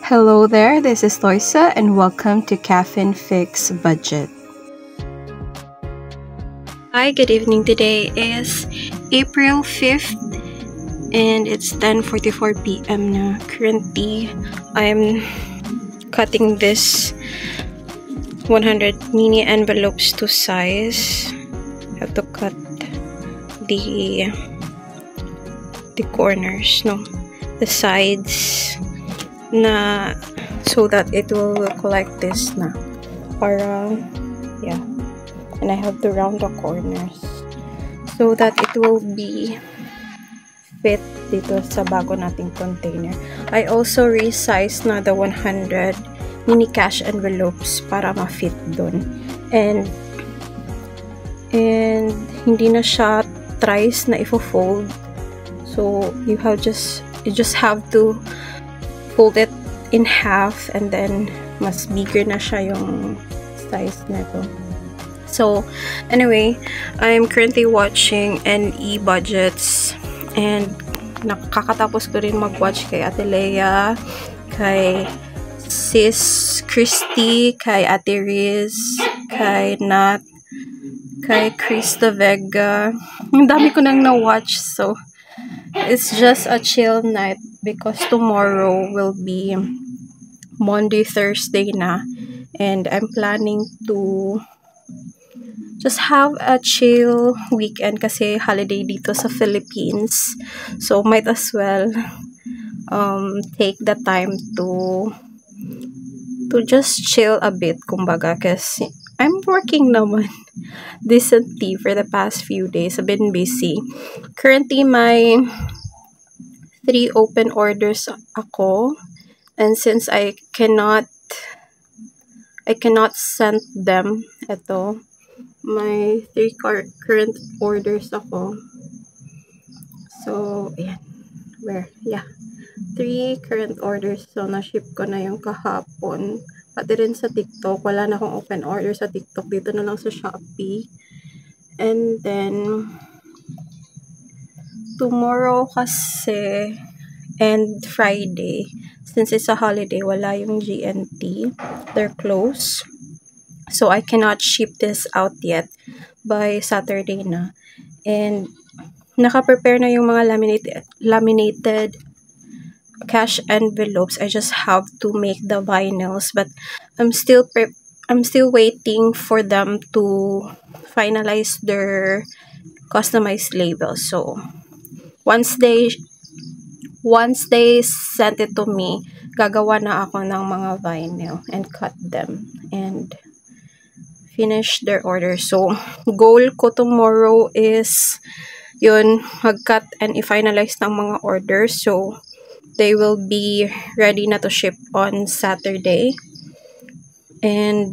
Hello there, this is Loisa and welcome to Caffeine Fix Budget. Hi, good evening. Today is April 5th and it's 10:44 p.m. na. Currently, I'm cutting this 100 mini envelopes to size. I have to cut the corners, the sides na, so that it will look like this na. Para, yeah. And I have to round the corners so that it will be fit dito sa bago nating container. I also resized na the 100 mini cash envelopes para ma-fit dun. And hindi na siya thrice na ifo-fold. So you just have to fold it in half and then mas bigger na siya yung size nito. So anyway, I'm currently watching NE Budgets and nakakatapos ko rin mag-watch kay Ate Lea, kay Sis Christy, kay Ate Riz, kay Nat, kay Krista Vega. Ang dami ko nang na-watch, so it's just a chill night because tomorrow will be Monday, Thursday na, and I'm planning to just have a chill weekend kasi holiday dito sa Philippines. So might as well take the time to just chill a bit, kumbaga, kasi I'm working naman decently for the past few days. I've been busy. Currently, my 3 open orders ako, and since I cannot send them, ito, my 3 current orders ako. So, ayan. 3 current orders. So, na-ship ko na yung kahapon. Pati rin sa TikTok. Wala na akong open order sa TikTok. Dito na lang sa Shopee. And then, tomorrow kasi, and Friday, since it's a holiday, wala yung GNT. They're closed. So, I cannot ship this out yet by Saturday na. And, naka-prepare na yung mga laminated cash envelopes. I just have to make the vinyls, but I'm still waiting for them to finalize their customized labels. So once they sent it to me, gagawa na ako ng mga vinyl and cut them and finish their order. So goal ko tomorrow is yun, mag-cut and i-finalize ng mga orders. So they will be ready na to ship on Saturday. And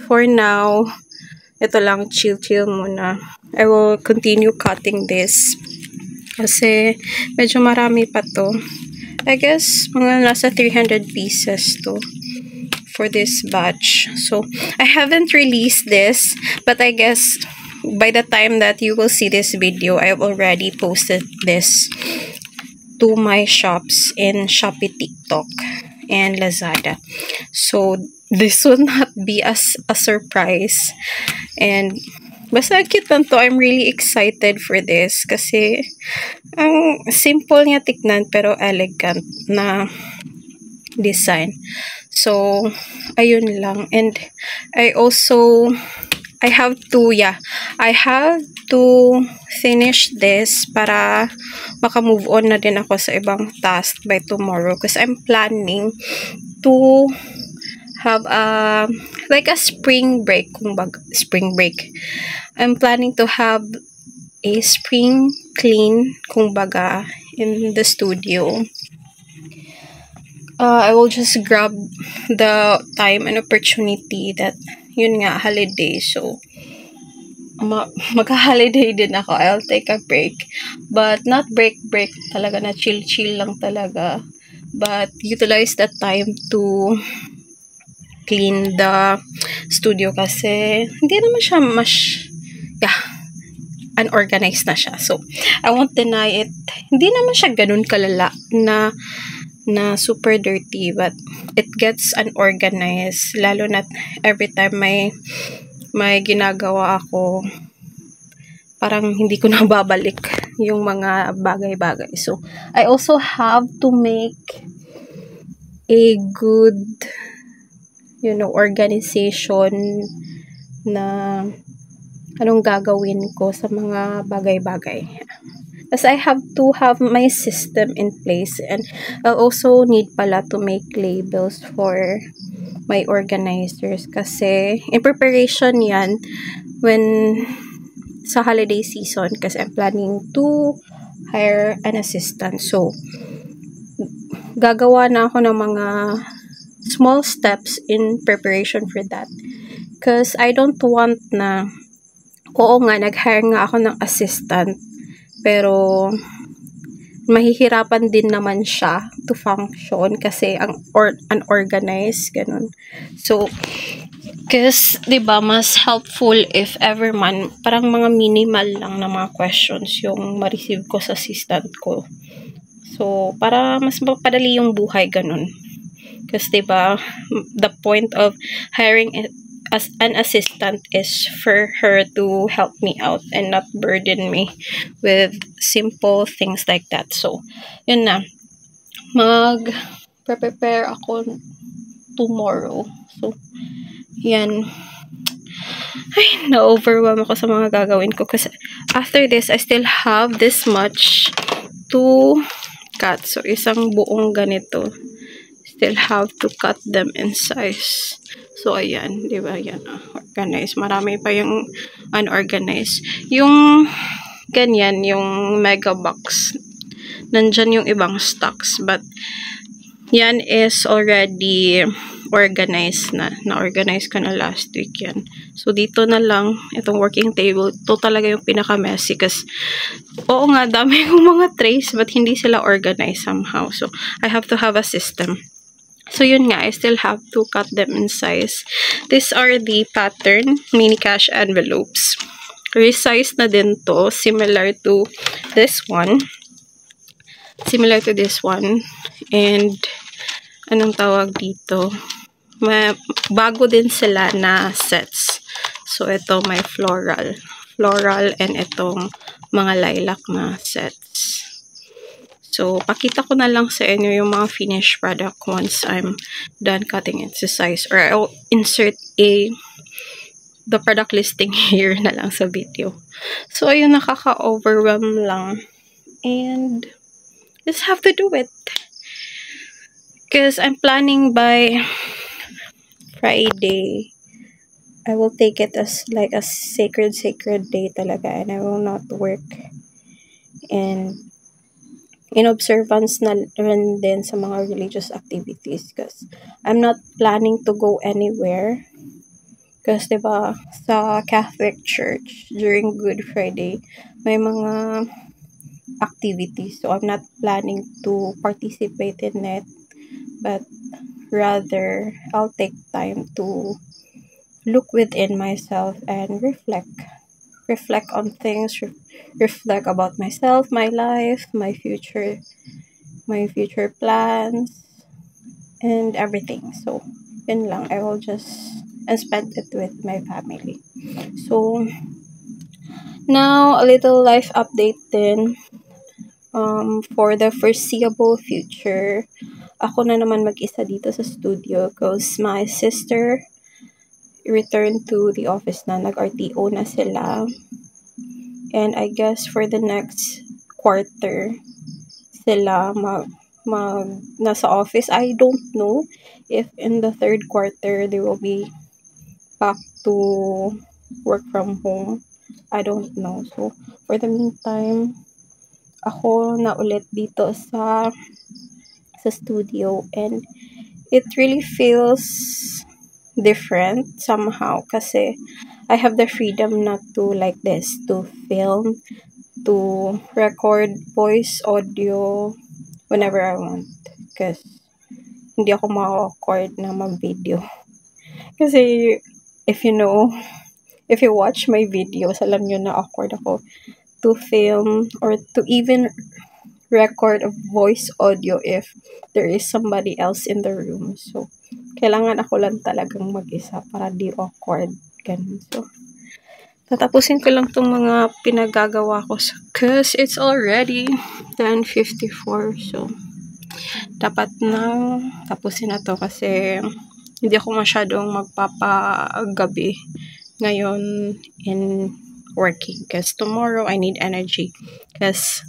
for now, ito lang, chill muna. I will continue cutting this kasi medyo marami pa to. I guess mga nasa 300 pieces to for this batch. So I haven't released this, but I guess by the time that you will see this video, I have already posted this to my shops in Shopee, TikTok, and Lazada. So this will not be as a surprise. And basta cute lang to. I'm really excited for this kasi ang simple niya tignan pero elegant na design. So ayun lang. And I have to finish this para maka-move on na din ako sa ibang task by tomorrow because I'm planning to have a spring break, I'm planning to have a spring clean, kumbaga, in the studio. I will just grab the time and opportunity that yun nga, holiday. So magka-holiday din ako. I'll take a break. But not break talaga, na chill lang talaga. But utilize that time to clean the studio kasi hindi naman siya unorganized na siya. So, I won't deny it. Hindi naman siya ganun kalala na na super dirty, but it gets unorganized, lalo na every time may ginagawa ako, parang hindi ko na babalik yung mga bagay-bagay. So I also have to make a good organization na anong gagawin ko sa mga bagay-bagay. As I have to have my system in place, and I also need pala to make labels for my organizers kasi in preparation yan when sa holiday season, kasi I'm planning to hire an assistant. So gagawa na ako ng mga small steps in preparation for that, because I don't want na nag-hire nga ako ng assistant pero mahihirapan din naman siya to function kasi unorganized, ganun. So, because, diba, mas helpful if ever man, parang mga minimal lang na mga questions yung ma-receive ko sa assistant ko. So, para mas mapadali yung buhay, ganun. Because, diba, the point of hiring as an assistant is for her to help me out and not burden me with simple things like that. So, yun na. Prepare ako tomorrow. So, yan. Ay, na-overwhelm ako sa mga gagawin ko kasi after this, I still have this much to cut. So, isang buong ganito. Still have to cut them in size. So, ayan. Diba? Yan. Organized. Marami pa yung unorganized. Yung ganyan, yung mega box. Nandyan yung ibang stocks. But, yan is already organized na. Na-organize ko na last week yan. So, dito na lang, itong working table, ito talaga yung pinaka-messy. Kasi, oo nga, dami yung mga trays, but hindi sila organized somehow. So, I have to have a system. So, yun nga, I still have to cut them in size. These are the pattern mini cash envelopes. Resize na din to, similar to this one. And, anong tawag dito? Bago din sila na sets. So, ito may floral, and itong mga lilac na sets. So, pakita ko na lang sa inyo yung mga finished product once I'm done cutting it to size. Or I'll insert the product listing here na lang sa video. So, ayun, nakaka-overwhelm lang. And, just have to do it. Because I'm planning by Friday, I will take it as like a sacred day talaga. And I will not work. And, in observance na rin din sa mga religious activities because I'm not planning to go anywhere because diba sa Catholic Church during Good Friday may mga activities, so I'm not planning to participate in it, but rather I'll take time to look within myself and reflect on things, reflect about myself, my life, my future plans, and everything. So, yun lang. I will just spend it with my family. So, now, a little life update din. For the foreseeable future, ako na naman mag-isa dito sa studio because my sister returned to the office na, nag-RTO na sila. And I guess for the next quarter, sila nasa office. I don't know if in the third quarter they will be back to work from home. I don't know. So, for the meantime, ako na ulit dito sa studio, and it really feels different somehow kasi I have the freedom not to like this, to film, to record voice, audio, whenever I want. Because hindi ako ma-awkward na mag-video. Kasi if you watch my videos, alam nyo na awkward ako to film or to even record of voice audio if there is somebody else in the room. So, kailangan ako lang talagang mag-isa para di awkward. Ganun. So, tatapusin ko lang tong mga pinagagawa ko because it's already 10:54. So, dapat na tapusin na to kasi hindi ako masyadong magpapagabi ngayon in working because tomorrow I need energy because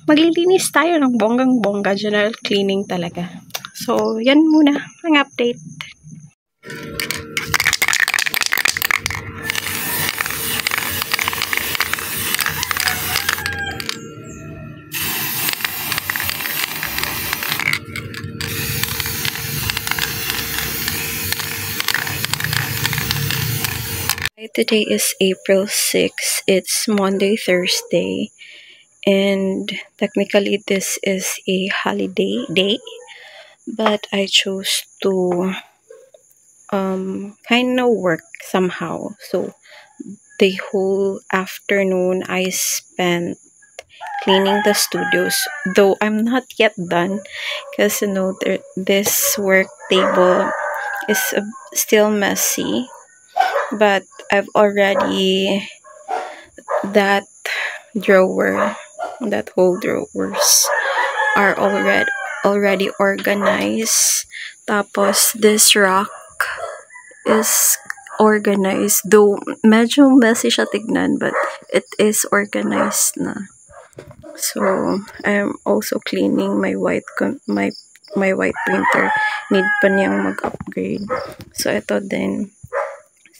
maglilinis tayo ng bonggang-bongga, general cleaning talaga. So, yan muna ang update. Today is April 6. It's Monday, Thursday. And technically this is a holiday day. But I chose to kind of work somehow. So the whole afternoon I spent cleaning the studios, though I'm not yet done because this work table is still messy, but I've already that whole drawers are already organized. Tapos this rack is organized, though medyo messy siya tignan, but it is organized na. So I'm also cleaning my white printer. Need pa niyang mag-upgrade. So ito din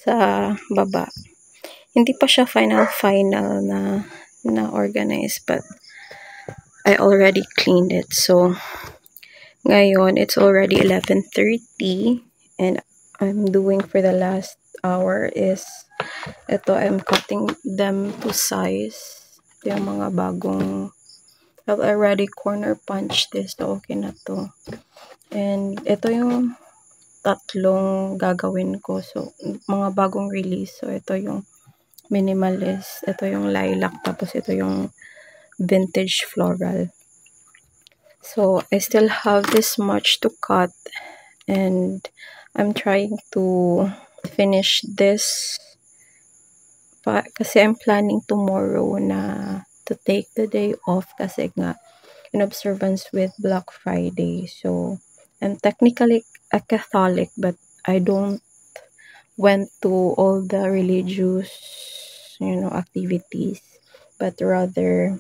sa baba. Hindi pa siya final na organized, but I already cleaned it. So ngayon it's already 11:30 and I'm doing for the last hour is ito, I'm cutting them to size. Yung mga bagong, I've already corner punched this, so okay na to. And ito yung tatlong gagawin ko. So, mga bagong release. So, ito yung minimalist, ito yung lilac, tapos ito yung vintage floral. So, I still have this much to cut and I'm trying to finish this kasi I'm planning tomorrow na to take the day off kasi nga in observance with Black Friday. So, I'm technically a Catholic, but I don't went to all the religious, activities, but rather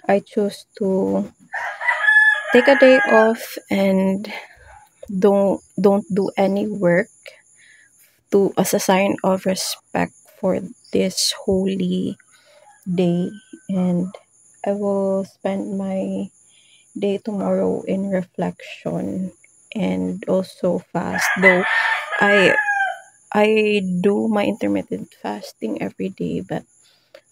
I chose to take a day off and don't do any work as a sign of respect for this holy day, and I will spend my day tomorrow in reflection and also fast, though I do my intermittent fasting every day, but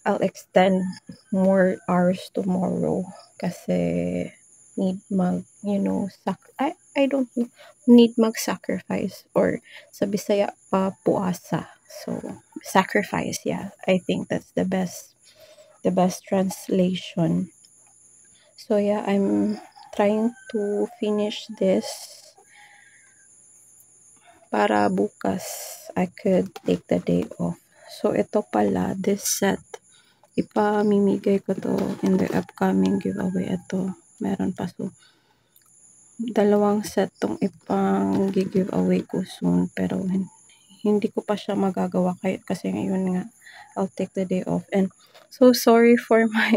I'll extend more hours tomorrow kasi need I don't need mag-sacrifice, or sa Bisaya pa puasa. So, sacrifice, yeah. I think that's the best translation. So, yeah, I'm trying to finish this para bukas I could take the day off. So, ito pala, this set, ipamimigay ko to in the upcoming giveaway. Ito, meron pa. So, dalawang set tong ipang giveaway ko soon, pero hindi ko pa siya magagawa kasi ngayon nga I'll take the day off. And so sorry for my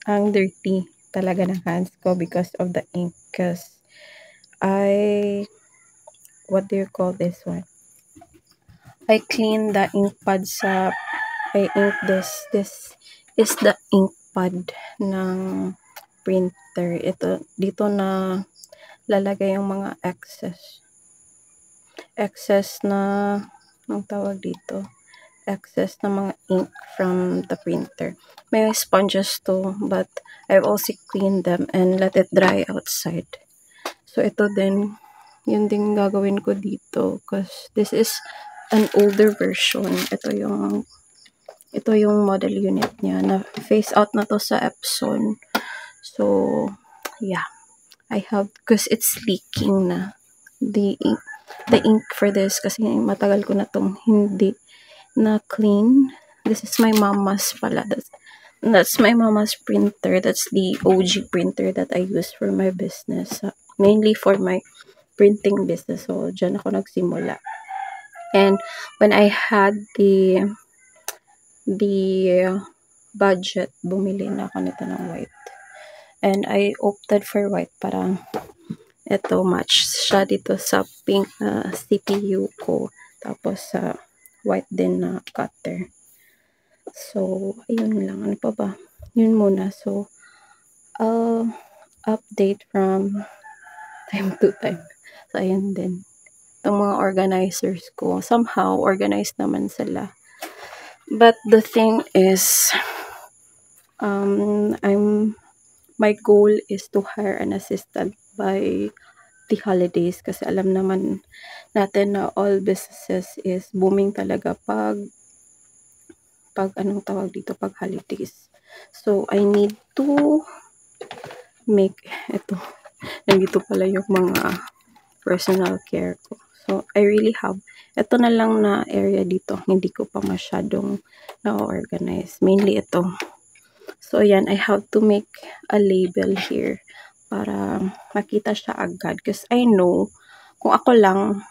ang dirty talaga ng hands ko because of the ink, because what do you call this one? I clean the ink pad this is the ink pad ng printer. Ito, dito na lalagay yung mga excess na, ang tawag dito, excess na mga ink from the printer. May sponges too, but I've also cleaned them and let it dry outside. So ito din, yun din gagawin ko dito because this is an older version. Ito ito yung model unit niya. Na phase out na to sa Epson. So, yeah. I have, because it's leaking na. The ink for this, kasi matagal ko na tong hindi na clean. This is my mama's pala. That's my mama's printer. That's the OG printer that I use for my business. Mainly for my printing business. So, dyan ako nagsimula. And when I had the budget, bumili na ako nito ng white. And I opted for white para ito match siya dito sa pink na CPU ko. Tapos sa white din na cutter. So, ayun lang. Ano pa ba? Yun muna. So, update from time to time. So, ayun din. Itong mga organizers ko, somehow, organized naman sila. But the thing is, my goal is to hire an assistant by the holidays kasi alam naman natin na all businesses is booming talaga pag anong tawag dito, pag holidays. So, I need to make ito. Nandito pala yung mga personal care ko. So, I really have ito na lang na area dito. Hindi ko pa masyadong na-organize. Mainly ito. So, ayan, I have to make a label here para makita siya agad. Because I know, kung ako lang,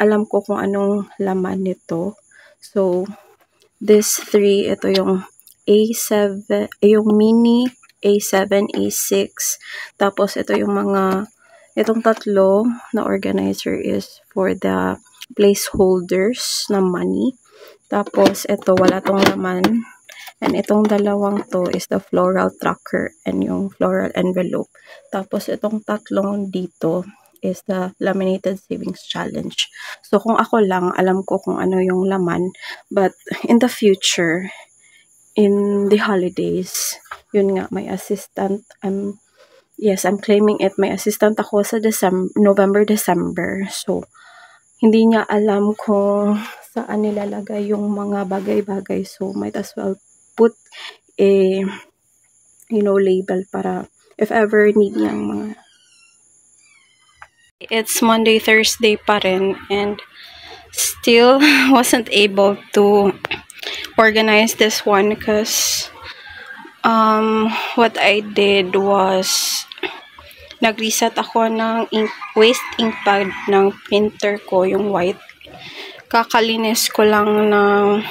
alam ko kung anong laman nito. So, this 3, ito yung A7, yung mini, A7, A6. Tapos, ito yung itong tatlo na organizer is for the placeholders na money. Tapos, ito, wala tong laman. And itong dalawang to is the floral tracker and yung floral envelope. Tapos, itong tatlong dito is the laminated savings challenge. So, kung ako lang, alam ko kung ano yung laman. But, in the future, in the holidays, yun nga, my assistant, I'm claiming it. May assistant ako sa November, December. So, hindi niya alam kung saan nilalagay yung mga bagay-bagay. So, might as well put a, label para if ever need niyang mga. It's Monday, Thursday pa rin, and still wasn't able to organize this one because what I did was nag-reset ako ng waste ink pad ng printer ko, yung white. Kakalinis ko lang ng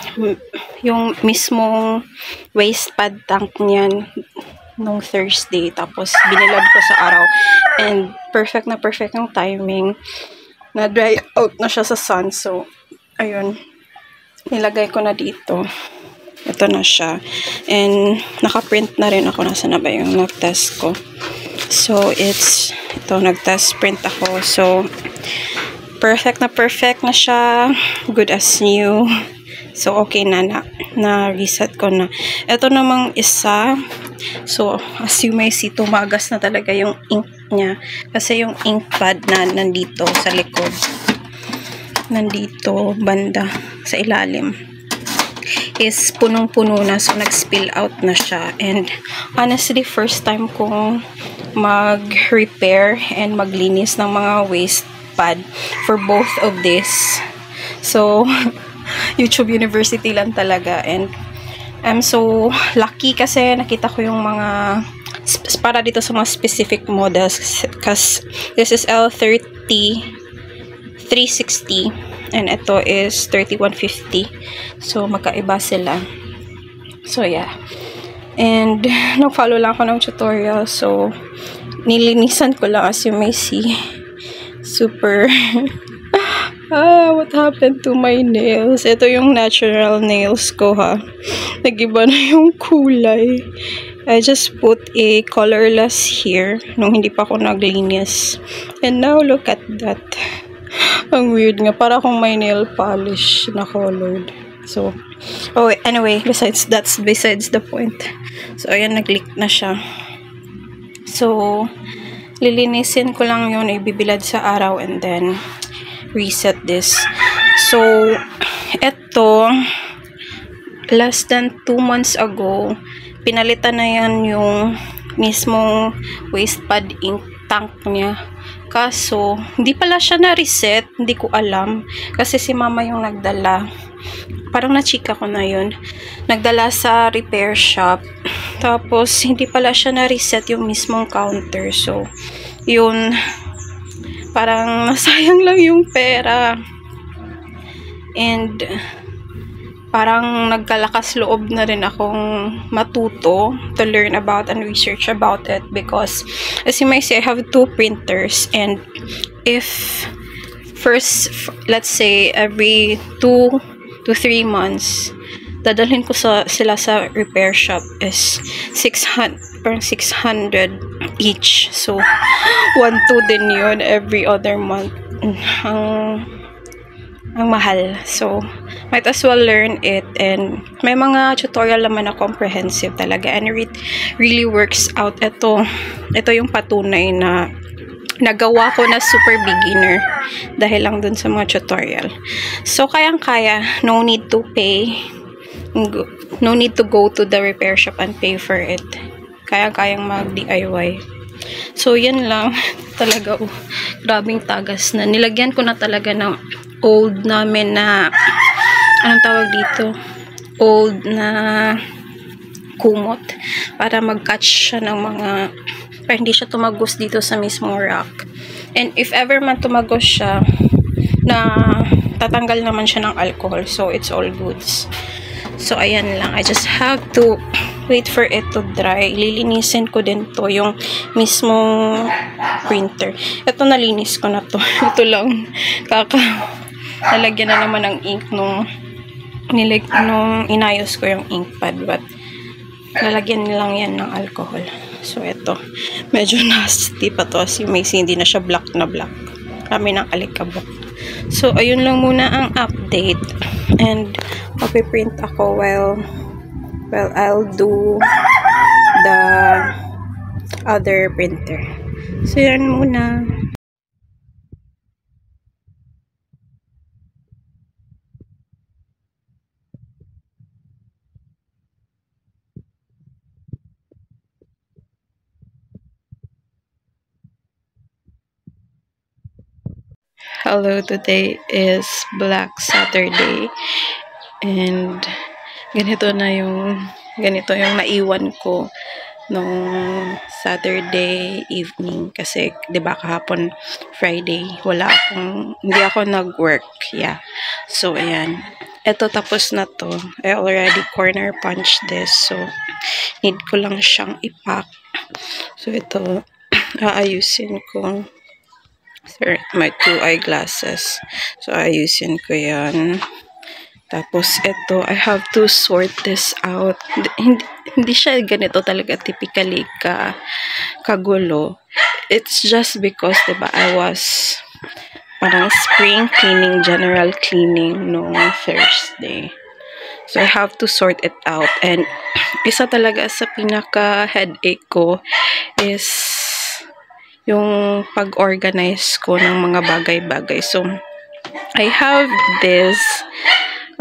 yung mismong waste pad tank niyan nung Thursday. Tapos, binilad ko sa araw. And, perfect na perfect yung timing. Na-dry out na siya sa sun. So, ayun. Nilagay ko na dito. Ito na siya. And, naka-print na rin ako. Nasa na ba yung nag-test ko? So, ito, nag-test print ako. So, perfect na siya. Good as new. So, okay na reset ko na. Ito namang isa. So, as you may see, tumagas na talaga yung ink niya. Kasi yung ink pad na nandito sa likod. Nandito, banda, sa ilalim. Is punong-puno na. So, nag-spill out na siya. And, honestly, first time kong mag-repair and maglinis ng mga waste pad for both of this. So, YouTube University lang talaga. And, I'm so lucky kasi nakita ko yung mga para dito sa mga specific models because this is L30 360 and ito is 3150. So, magkaiba sila. So, yeah. And, nag-follow lang ako ng tutorial. So, nilinisan ko lang as you may see. Super what happened to my nails? Ito yung natural nails ko, ha. Nag-iba na yung kulay. I just put a colorless here nung hindi pa ako naglinis. And now, look at that. Ang weird nga. Para akong may nail polish na colored. So, anyway, that's besides the point. So, ayan, nag-leak na siya. So, lilinisin ko lang yun, ibibilad sa araw, and then reset this. So, eto, less than 2 months ago, pinalitan na yan yung mismong waste pad ink tank niya. Kaso, hindi pala siya na-reset. Hindi ko alam. Kasi si mama yung nagdala. Parang na-chika ko na yun. Nagdala sa repair shop. Tapos, hindi pala siya na-reset yung mismong counter. So, yun. Parang nasayang lang yung pera. And, parang nagkalakas loob na rin akong matuto to learn about and research about it, because as you may see, I have 2 printers, and if let's say every 2 to 3 months dadalhin ko sila sa repair shop is 600 each, so 1-2 din yun every other month. Ang mahal. So, might as well learn it. And may mga tutorial naman na comprehensive talaga. And it really works out. Ito yung patunay na nagawa ko na super beginner dahil lang dun sa mga tutorial. So, kayang-kaya. No need to pay. No need to go to the repair shop and pay for it. Kayang-kayang mag-DIY. So, yan lang. Talaga, grabing tagas na. Nilagyan ko na talaga ng old namin na, anong tawag dito? Old na kumot. Para mag-catch siya ng mga, para hindi siya tumagos dito sa mismong rack. And if ever man tumagos siya, na tatanggal naman siya ng alcohol. So, it's all goods. So, ayan lang. I just have to wait for it to dry. Lilinisin ko din to yung mismong printer. Ito, nalinis ko na to. Ito lang. Nalagyan na naman ng ink nung inayos ko yung ink pad. But, lalagyan lang yan ng alcohol. So, ito. Medyo nasty pa to. As you may see, hindi na siya black na black. Kami ng alikabok. So, ayun lang muna ang update. And, mapiprint ako while I'll do the other printer. So, yan muna. Hello, today is Black Saturday. And ganito yung naiwan ko nung Saturday evening, kasi 'di ba kahapon Friday hindi ako nag-work. Yeah. So ayan. Ito, tapos na to. I already corner punched this. So need ko lang siyang i-pack. So ito, aayusin ko. Sir, my 2 eyeglasses. So ayusin ko 'yan. Tapos, ito, I have to sort this out. Hindi siya ganito talaga typically kagulo. It's just because, diba, I was parang spring cleaning, general cleaning no Thursday. So, I have to sort it out. And, isa talaga sa pinaka-headache ko is yung pag-organize ko ng mga bagay-bagay. So, I have this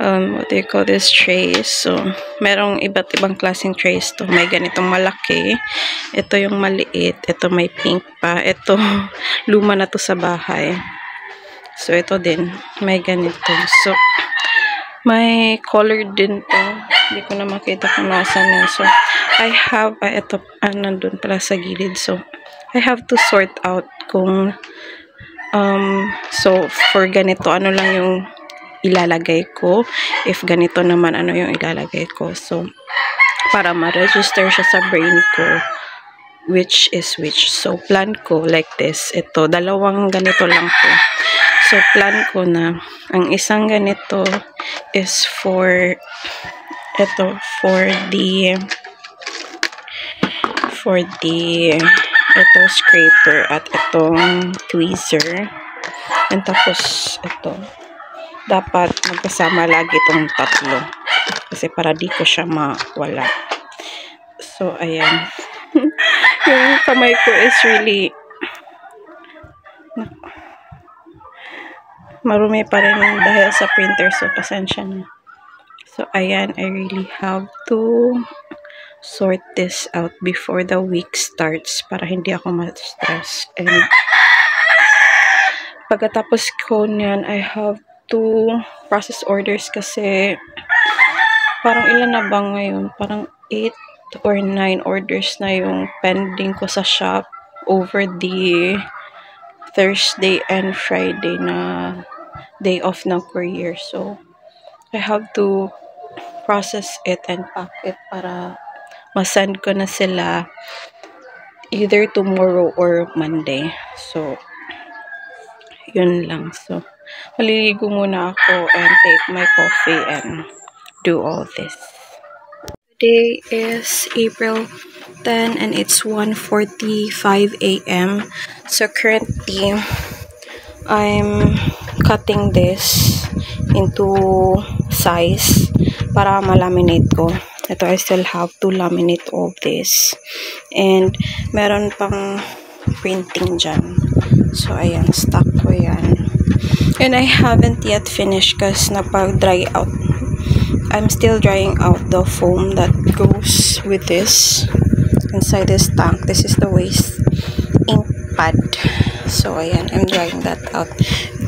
what do you call this, trays. So, merong iba't ibang klaseng trays to. May ganitong malaki. Ito yung maliit. Ito may pink pa. Ito, luma na to sa bahay. So, ito din. May ganito. So, may color din to. Hindi ko na makita kung nasan yan. So, I have, ito, nandun pala sa gilid. So, I have to sort out kung, so, for ganito, ano lang yung ilalagay ko. If ganito naman, ano yung ilalagay ko. So, para ma-register siya sa brain ko, which is which. So, plan ko like this. Ito, dalawang ganito lang po. So, plan ko na, ang isang ganito is for, ito, for the ito, scraper at itong tweezer. And tapos, ito, dapat magkasama lagi itong tatlo. Kasi para di ko siya mawala. So, ayan. Yung kamay ko is really marumi pa rin dahil sa printer. So, pasensya na. So, ayan, I really have to sort this out before the week starts para hindi ako ma-stress. And pagkatapos ko niyan, I have to process orders kasi parang ilan na ba ngayon? Parang 8 or 9 orders na yung pending ko sa shop over the Thursday and Friday na day off ng courier. So, I have to process it and pack it para masend ko na sila either tomorrow or Monday. So, yun lang. So, maliligo muna ako and take my coffee and do all this. Today is April 10 and it's 1:45 a.m. So currently, I'm cutting this into size para malaminate ko. Ito, I still have to laminate all this. And meron pang printing dyan. So, ayan, stock ko yan. And I haven't yet finished kasi napag-dry out. I'm still drying out the foam that goes with this inside this tank. This is the waste ink pad. So, ayan, I'm drying that out.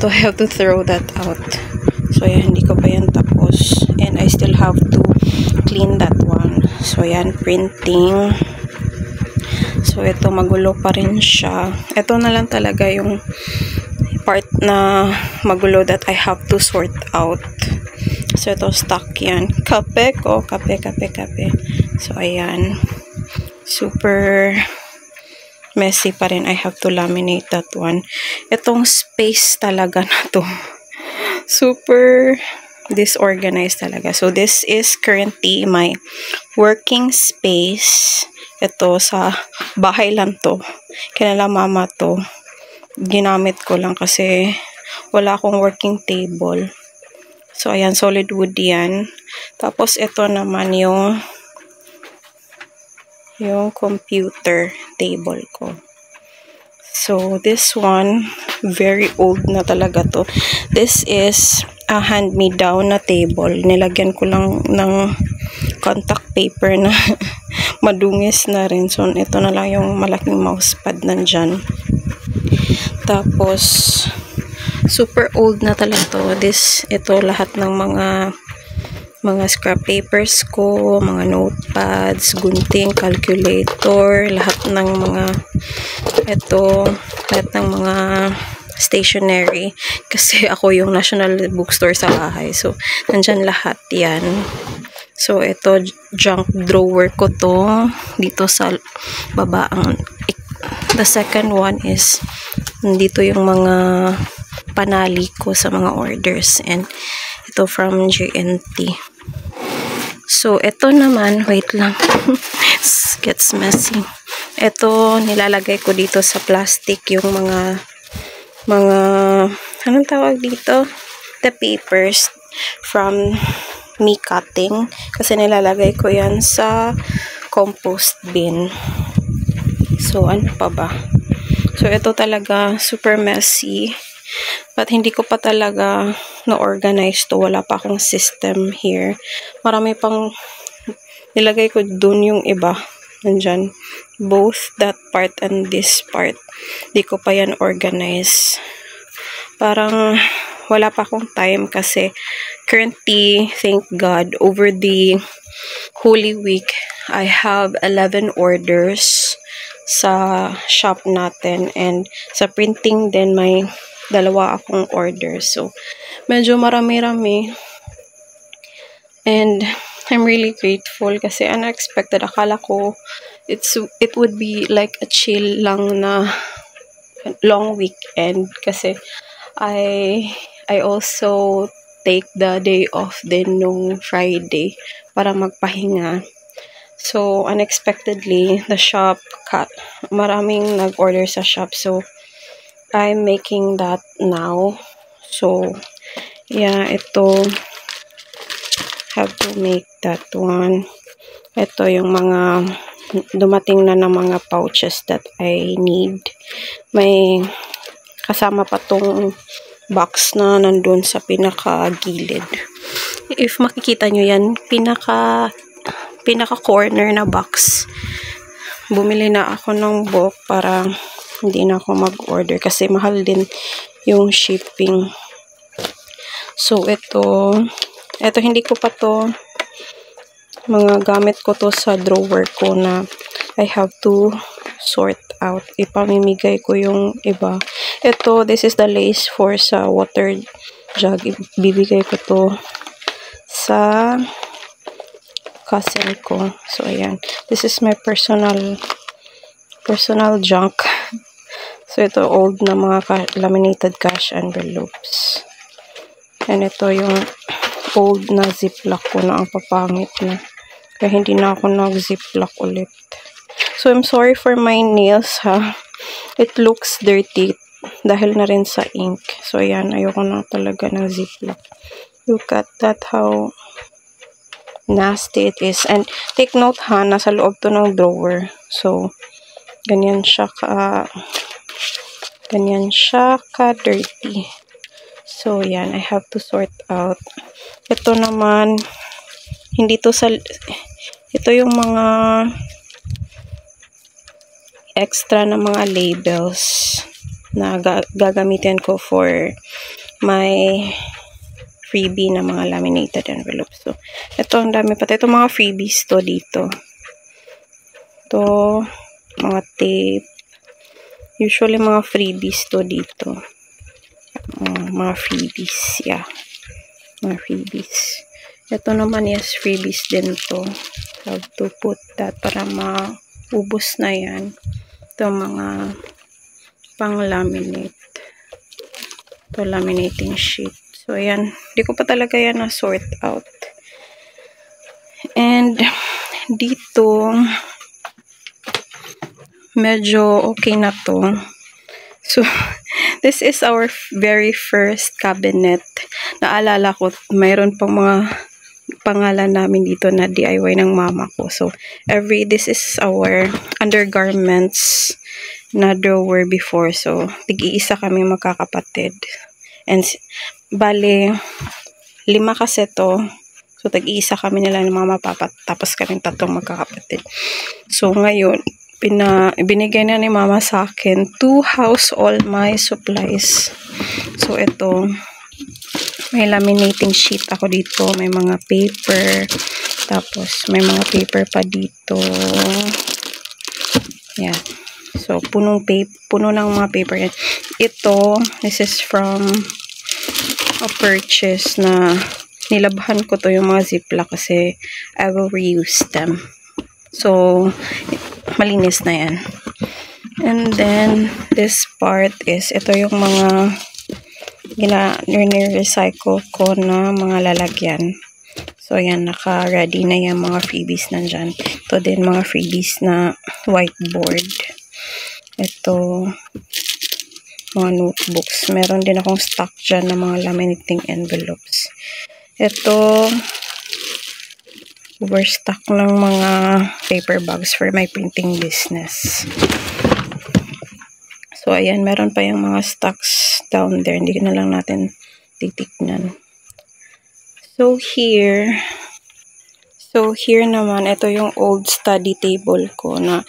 So, I have to throw that out. So, ayan, hindi ko pa yan tapos. And I still have to clean that one. So, ayan, printing. So, ito, magulo pa rin siya. Ito na lang talaga yung part na magulo that I have to sort out. So, ito, stuck yan. Kape ko. Kape. So, ayan. Super messy pa rin. I have to laminate that one. Itong space talaga na to. Super disorganized talaga. So, this is currently my working space. Ito, sa bahay lang to. Kinala mama to. Ginamit ko lang kasi wala akong working table. So, ayan, solid wood yan. Tapos, ito naman yung computer table ko. So, this one, very old na talaga to. This is a hand-me-down na table. Nilagyan ko lang ng contact paper na madungis na rin. So, ito na lang yung malaking mousepad nandyan. Tapos, super old na talaga to. Ito lahat ng mga scrap papers ko, mga notepads, gunting, calculator, lahat ng mga stationery. Kasi ako yung National Bookstore sa bahay. So, nandyan lahat yan. So, ito, junk drawer ko to. Dito sa baba. The second one is, dito yung mga panali ko sa mga orders. And ito from JNT. So, ito naman, wait lang. Gets messy. Ito, nilalagay ko dito sa plastic yung mga anong tawag dito? The papers from me cutting. Kasi nilalagay ko yan sa compost bin. So, ano pa ba? So, ito talaga super messy. But hindi ko pa talaga na-organize to. Wala pa akong system here. Marami pang nilagay ko dun yung iba. Nandyan. Both that part and this part. Hindi ko pa yan organize. Parang wala pa akong time kasi currently, thank God, over the Holy Week, I have 11 orders sa shop natin. And sa printing din, may 2 akong order. So, medyo marami-rami. And I'm really grateful kasi unexpected. Akala ko it would be like a chill lang na long weekend kasi I also take the day off din nung Friday para magpahinga. So, unexpectedly, the shop cut. Maraming nag-order sa shop. So, I'm making that now. So, yeah, ito. Have to make that one. Ito yung mga dumating na ng mga pouches that I need. May kasama pa tong box na nandun sa pinaka-gilid. If makikita nyo yan, pinaka corner na box. Bumili na ako ng bulk para hindi na ako mag-order kasi mahal din yung shipping. So, ito hindi ko pa to, mga gamit ko to sa drawer ko na I have to sort out. Ipamimigay ko yung iba. Ito, this is the lace for sa water jug. Ibibigay ko to sa cousin ko. So, ayan. This is my personal junk. So, ito, old na mga laminated cash envelopes. And ito yung old na ziplock ko na ang papangit na. Kaya hindi na ako nag-ziplock ulit. So, I'm sorry for my nails, ha. It looks dirty dahil na rin sa ink. So, ayan. Ayoko na talaga ng ziplock. Look at that, how nasty it is. And take note, ha, nasa loob to ng drawer. So, ganyan siya ka-dirty. So, yan. I have to sort out. Ito naman, ito yung mga extra na mga labels na gagamitin ko for my freebie na mga laminated envelopes. So, ito ang dami pati. Ito mga freebies to dito. Ito, mga tape. Usually, mga freebies to dito. Mga freebies. Yeah. Mga freebies. Ito naman is freebies din to. Have to put that para maubos na yan. Ito mga pang-laminate. Ito laminating sheet. So, ayan. Hindi ko pa talaga yan na-sort out. And, dito, medyo okay na to. So, this is our very first cabinet. Naalala ko, mayroon pang mga pangalan namin dito na DIY ng mama ko. So, this is our undergarments na drawer before. So, tig-iisa kami magkakapatid. And, bale, 5 kasi to. So, tag-iisa kami nila ng mama, papa, tapos kaming 3 magkakapatid. So, ngayon, binigay na ni mama sa akin to house all my supplies. So, ito, may laminating sheet ako dito. May mga paper. Tapos, may mga paper pa dito. Yan. So, puno ng mga paper yan. Ito, this is from a purchase na nilabhan ko to yung mga ziplock kasi I will reuse them. So, malinis na yan. And then, this part is, ito yung mga recycle ko na mga lalagyan. So, yan, naka-ready na yung mga freebies nandyan. Ito din, mga freebies na whiteboard. Ito, mga notebooks. Meron din akong stock dyan na mga laminating envelopes. Ito, overstock ng mga paper bags for my printing business. So, ayan, meron pa yung mga stocks down there. Hindi na lang natin titignan. So, here naman, ito yung old study table ko na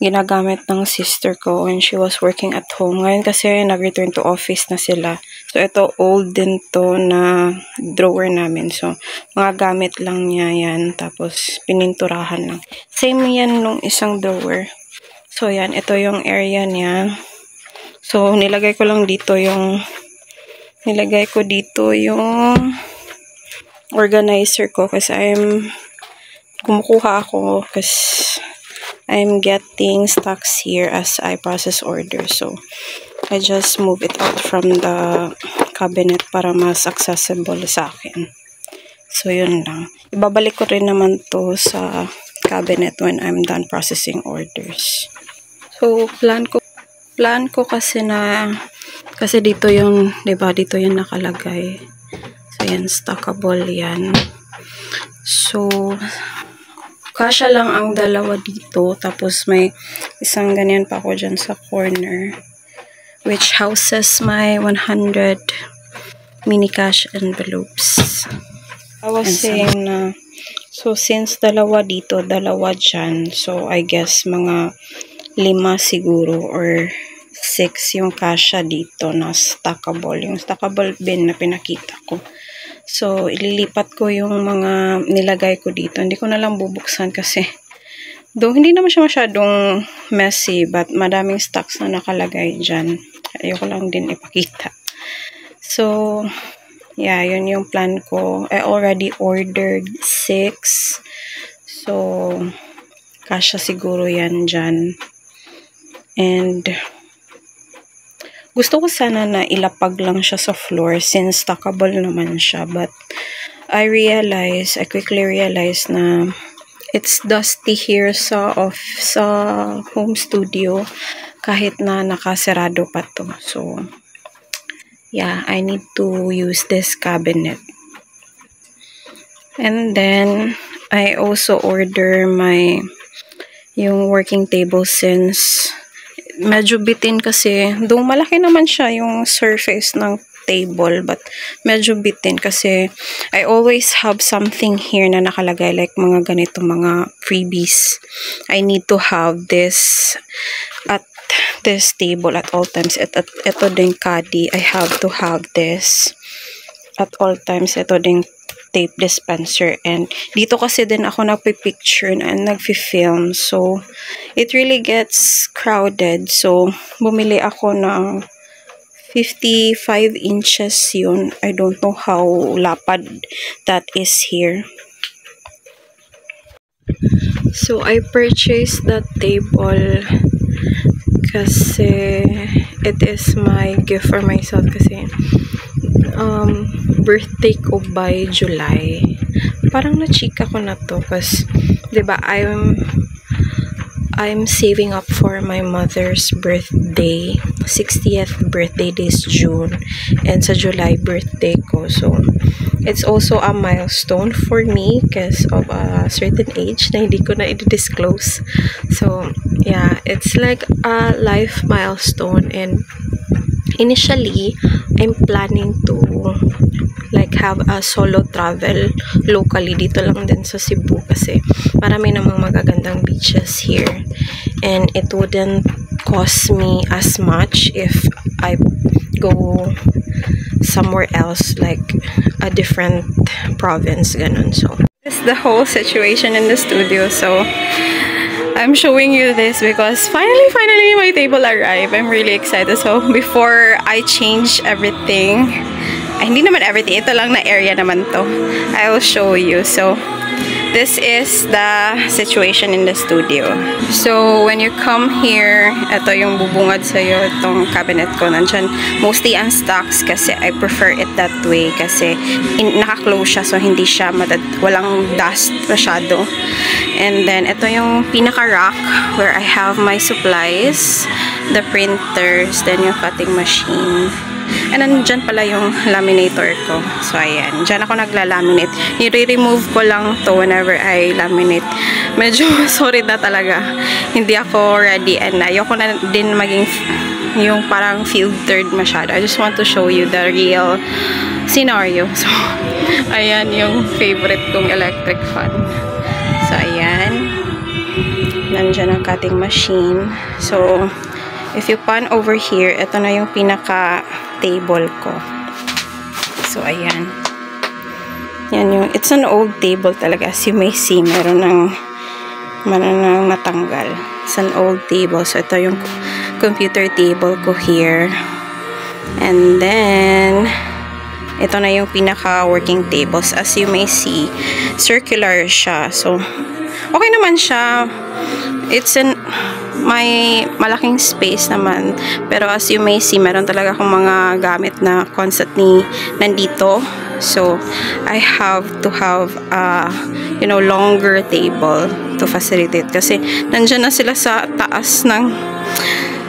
ginagamit ng sister ko when she was working at home. Ngayon kasi nag-return to office na sila. So, ito old din to na drawer namin. So, mga gamit lang niya yan. Tapos, pininturahan lang. Same yan nung isang drawer. So, yan. Ito yung area niya. So, nilagay ko dito yung organizer ko kasi kumukuha ako kasi I'm getting stocks here as I process orders. So, I just move it out from the cabinet para mas accessible sa akin. So, yun lang. Ibabalik ko rin naman to sa cabinet when I'm done processing orders. So, plan ko kasi dito yung, diba, dito yung nakalagay. So, yan, stackable yan. So, kasya lang ang dalawa dito. Tapos, may isang ganyan pa ako dyan sa corner. Which houses my 100 mini cash envelopes. I was saying na, so since dalawa dito, dalawa dyan, so I guess mga 5 siguro or 6 yung kasha dito na stackable. Yung stackable bin na pinakita ko. So, ililipat ko yung mga nilagay ko dito. Hindi ko na lang bubuksan kasi though hindi naman siya masyadong messy, but madaming stocks na nakalagay dyan. Ayoko lang din ipakita. So, yeah, yun yung plan ko. I already ordered 6. So, kasya siguro yan dyan. And, gusto ko sana na ilapag lang siya sa floor since stackable naman siya. But, I quickly realized na it's dusty here sa home studio kahit na nakasarado pa to. So, yeah, I need to use this cabinet. And then, I also order yung working table since medyo bitin kasi, though malaki naman siya yung surface ng table, but medyo bitin kasi I always have something here na nakalagay like mga ganito, mga freebies. I need to have this at this table at all times. Ito din caddy, I have to have this at all times. Ito din tape dispenser, and dito kasi din ako nagpipicture and nagfi-film, so it really gets crowded. So bumili ako ng 55 inches yun. I don't know how lapad that is here. So I purchased that table kasi it is my gift for myself kasi birthday ko by July. Parang na-chika ko na to kasi, diba, I'm saving up for my mother's birthday. 60th birthday this June. And sa July birthday ko. So, it's also a milestone for me because of a certain age na hindi ko na i-disclose. So, yeah, it's like a life milestone. And initially, I'm planning to like have a solo travel locally dito lang din sa Cebu kasi marami namang magagandang beaches here, and it wouldn't cost me as much if I go somewhere else like a different province, ganun. So this is the whole situation in the studio. So I'm showing you this because finally my table arrived. I'm really excited. So before I change everything, hindi naman everything, ito lang na area naman to, I will show you. So this is the situation in the studio. So when you come here, ito yung bubungad sa'yo, itong cabinet ko, nandyan mostly ang stocks kasi I prefer it that way kasi naka-close siya, so hindi siya walang dust masyado. And then ito yung pinaka-rack where I have my supplies, the printers, then yung cutting machine. And nandyan pala yung laminator ko. So, ayan. Dyan ako nagla-laminate. I-remove ko lang to whenever I laminate. Medyo sorry na talaga. Hindi ako ready. And ayoko na din maging yung parang filtered masyado. I just want to show you the real scenario. So, ayan yung favorite kong electric fan. So, ayan. Nandyan ang cutting machine. So, if you pan over here, ito na yung pinaka-table ko. So, ayan. Yan yung, it's an old table talaga. As you may see, meron nang natanggal. It's an old table. So, ito yung computer table ko here. And then, ito na yung pinaka-working tables. As you may see, circular siya. So, okay naman siya. It's may malaking space naman, pero as you may see, meron talaga akong mga gamit na constantly nandito. So I have to have a longer table to facilitate kasi nandiyan na sila sa taas ng,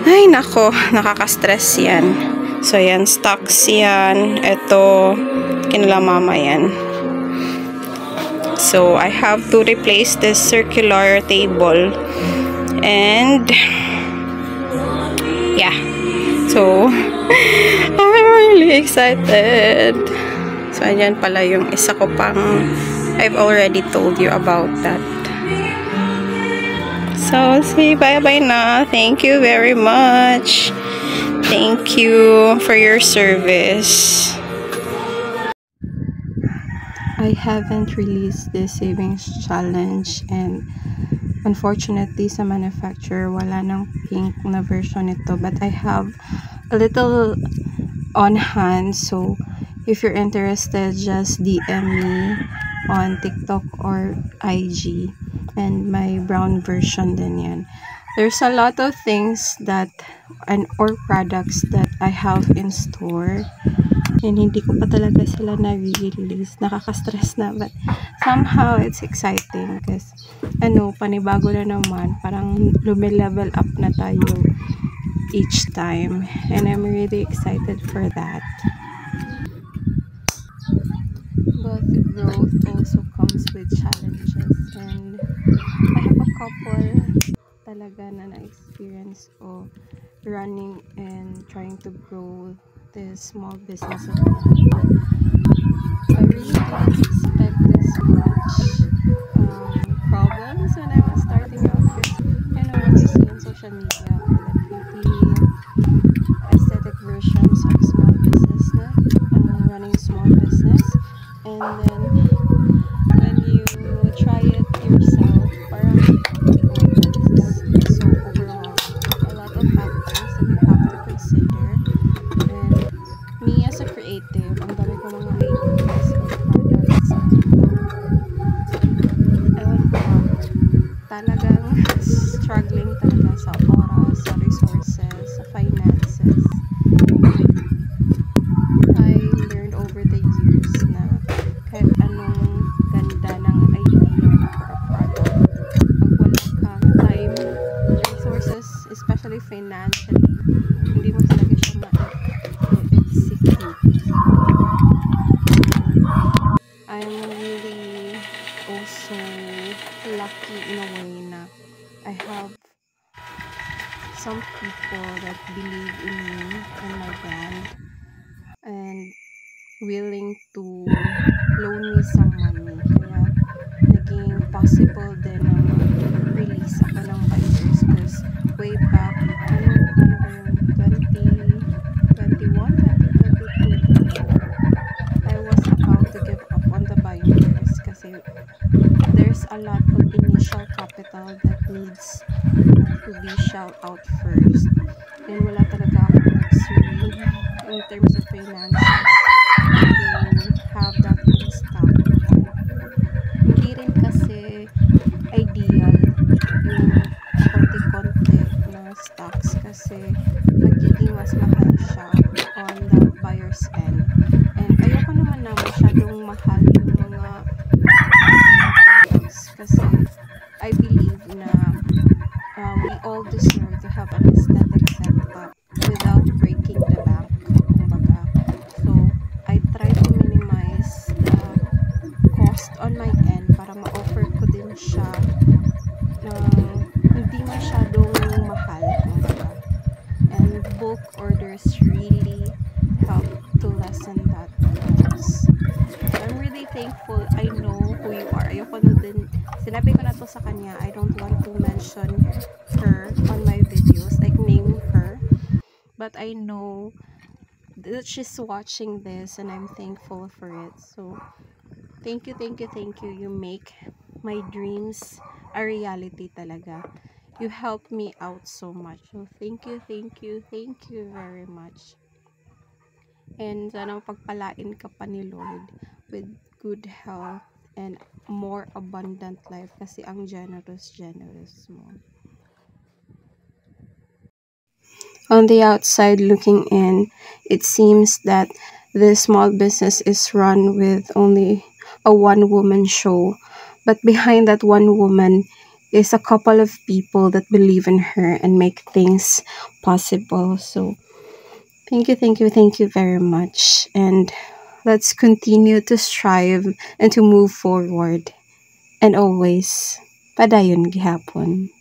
ay nako, nakaka-stress yan. So yan, stocks yan, ito kinala mama yan. So I have to replace this circular table. And yeah, so I'm really excited. So, ayan pala yung isa ko pang, I've already told you about that. So, say bye-bye na. Thank you very much. Thank you for your service. I haven't released the savings challenge, and unfortunately sa manufacturer wala nang pink na version nito, but I have a little on hand, so if you're interested, just DM me on TikTok or IG, and my brown version din yan. There's a lot of things that or products that I have in store, and hindi ko pa talaga sila na-release. Nakaka-stress na, but somehow it's exciting kasi panibago na naman, parang lumilevel up na tayo each time, and I'm really excited for that. But growth also comes with challenges, and I have a couple talaga na na-experience ko running and trying to grow this small business of mine. I really didn't expect this much problems when I was starting out, because what you see on social media are the pretty aesthetic versions of small business, running small business, and then when you try it yourself, parang this is so overwhelming. A lot of factors that you have to consider, and me as a creative, ang dami ko mga ideas of products, talagang struggling talaga sa oras, sa resources, sa finances. I learned over the years na kahit anong ganda ng idea for a product, pag wala kang time, resources, especially financially, hindi mo talaga siya ma-execute. I'm really also lucky in a way na I have some people that believe in me and my brand, and willing to loan me some money. Kaya naging possible din ang release ako ng binders, because way back, 2021, 2022, I was about to give up on the binders kasi there's a lot of initial capital that needs to be shelled out first, and wala talaga akong luxury in terms of finances to have that in stock. Hindi rin kasi ideal yung konti-konti na stocks, kasi magiging mas mahal siya on the buyer's end, and ayoko naman na masyadong mahal yung mga products, kasi I believe na we all deserve to have an aesthetic setup without breaking the bank, kumbaga. So I try to minimize the cost on my end para ma-offer ko din siya ng hindi masyadong mahal, kumbaga. And bulk orders really help to lessen that cost. I'm really thankful. I know who you are. Ayoko na din, sinabi ko na to sa kanya, I don't want to mention her on my videos, like name her, but I know that she's watching this, and I'm thankful for it. So thank you, thank you, thank you. You make my dreams a reality talaga. You helped me out so much. So thank you, thank you, thank you very much. And sana pagpalain ka pa ni Lord with good health and more abundant life, kasi ang generous mo. On the outside looking in, it seems that this small business is run with only a one-woman show, but behind that one woman is a couple of people that believe in her and make things possible. So thank you, thank you, thank you very much, and let's continue to strive and to move forward, and always padayon gihapon.